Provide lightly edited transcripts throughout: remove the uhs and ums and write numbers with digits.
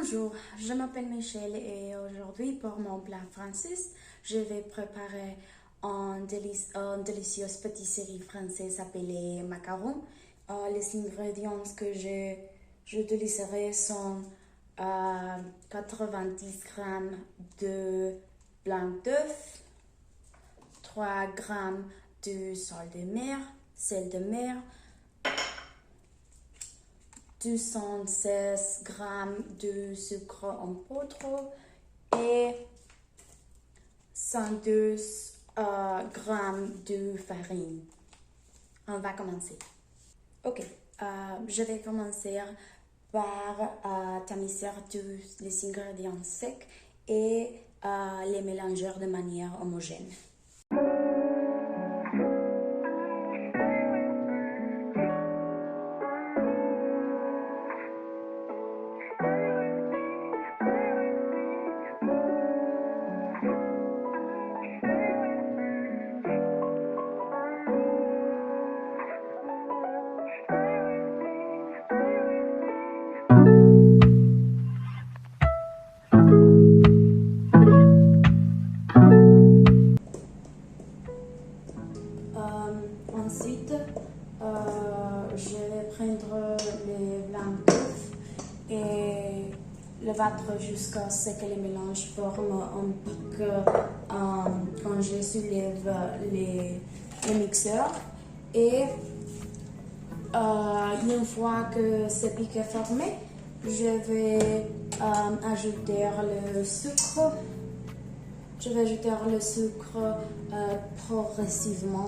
Bonjour, je m'appelle Michelle et aujourd'hui pour mon plat français, je vais préparer une délicieuse pâtisserie française appelée macaron. Les ingrédients que j'utiliserai sont 90 g de blanc d'œuf, 3 g de sel de mer, 216 g de sucre en poudre et 102 g de farine. On va commencer. Ok, je vais commencer par tamiser tous les ingrédients secs et les mélanger de manière homogène. Ensuite, je vais prendre les blancs d'œuf et le battre jusqu'à ce que le mélange forme un pic quand je soulève le mixeur. Et une fois que ce pic est formé, je vais ajouter le sucre. Je vais ajouter le sucre progressivement.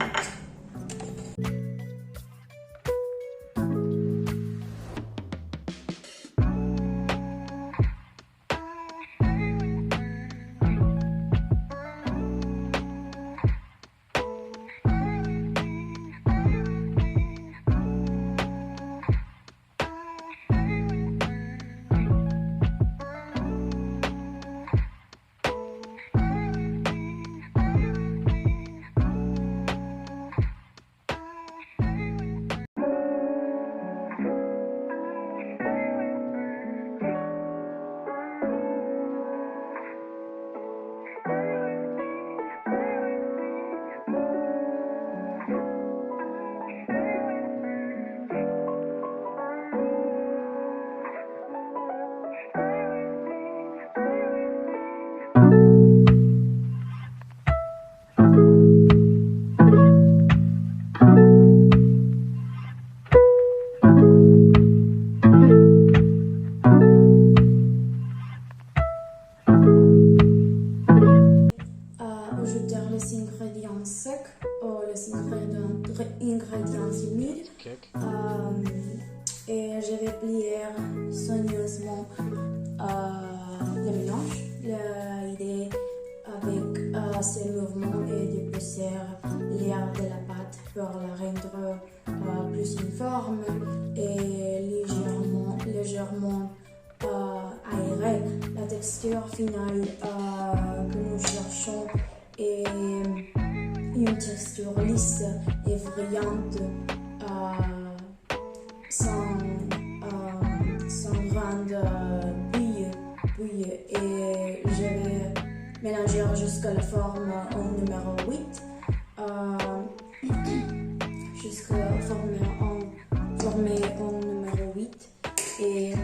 Ajouter les ingrédients secs ou les ingrédients humides. Et je vais plier soigneusement le mélange. L'idée avec ces mouvements est de pousser l'air de la pâte pour la rendre plus uniforme et légèrement aérée. La texture finale que nous cherchons est une texture lisse et brillante sans grande bouille et je vais mélanger jusqu'à la forme en numéro 8 jusqu'à former en numéro 8 et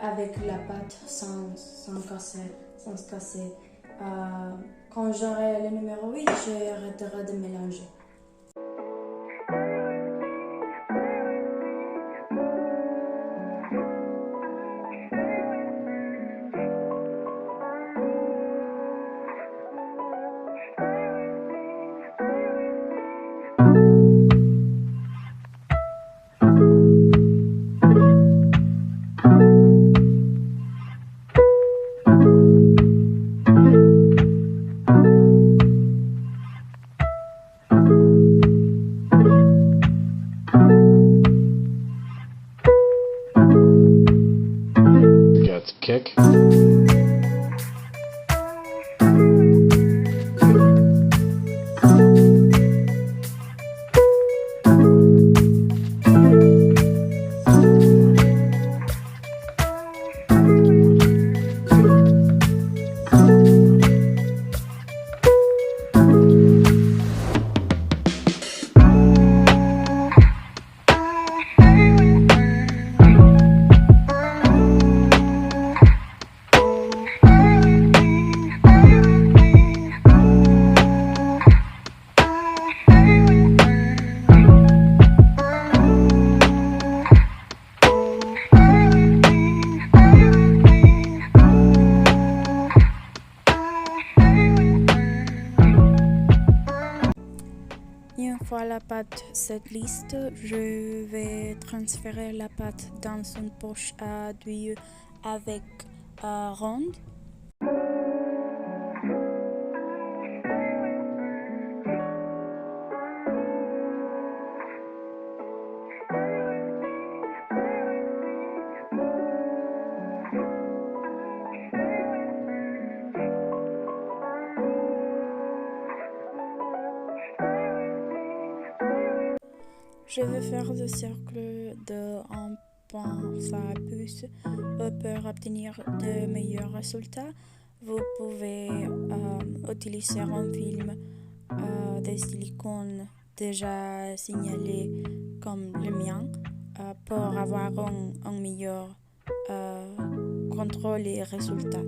avec la pâte sans se casser. Quand j'aurai le numéro 8, j'arrêterai de mélanger. Kick. fois la pâte cette liste, je vais transférer la pâte dans une poche à douille avec ronde. Je vais faire des cercles de 1,5 pouces pour obtenir de meilleurs résultats. Vous pouvez utiliser un film de silicone déjà signalé comme le mien pour avoir un meilleur contrôle et résultats.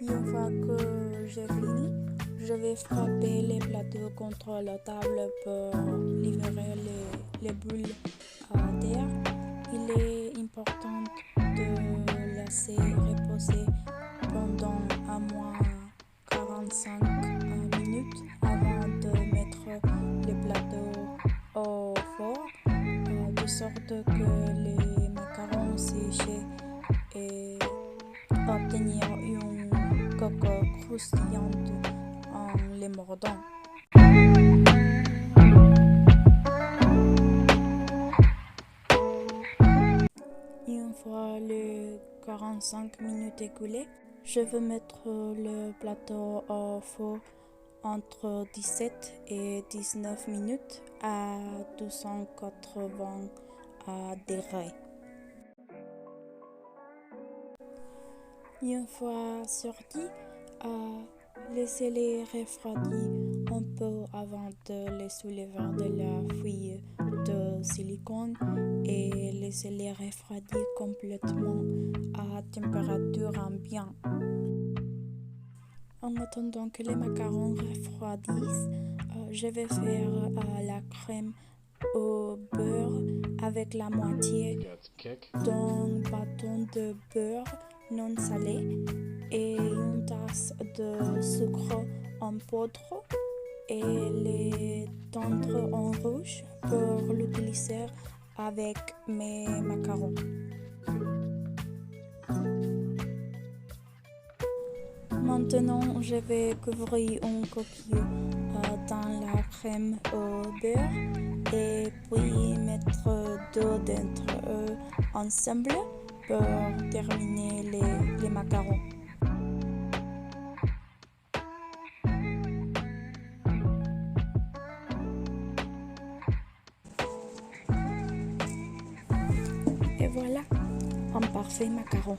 Une fois que j'ai fini, je vais frapper les plateaux contre la table pour libérer les bulles d'air. Il est important de laisser reposer pendant au moins 45 minutes avant de mettre le plateau au four, de sorte que les macarons sèchent et obtenir une coque croustillante en les mordant. Une fois les 45 minutes écoulées, je vais mettre le plateau au four entre 17 et 19 minutes à 280 degrés. Une fois sorti, laissez-les refroidir un peu avant de les soulever de la feuille de silicone et laissez-les refroidir complètement à température ambiante. En attendant que les macarons refroidissent, je vais faire la crème au beurre avec la moitié d'un bâton de beurre non salé et une tasse de sucre en poudre et les tendre en rouge pour l'utiliser avec mes macarons. Maintenant, je vais couvrir une coquille dans la crème au beurre et puis mettre deux d'entre eux ensemble pour terminer les macarons. Et voilà, un parfait macaron.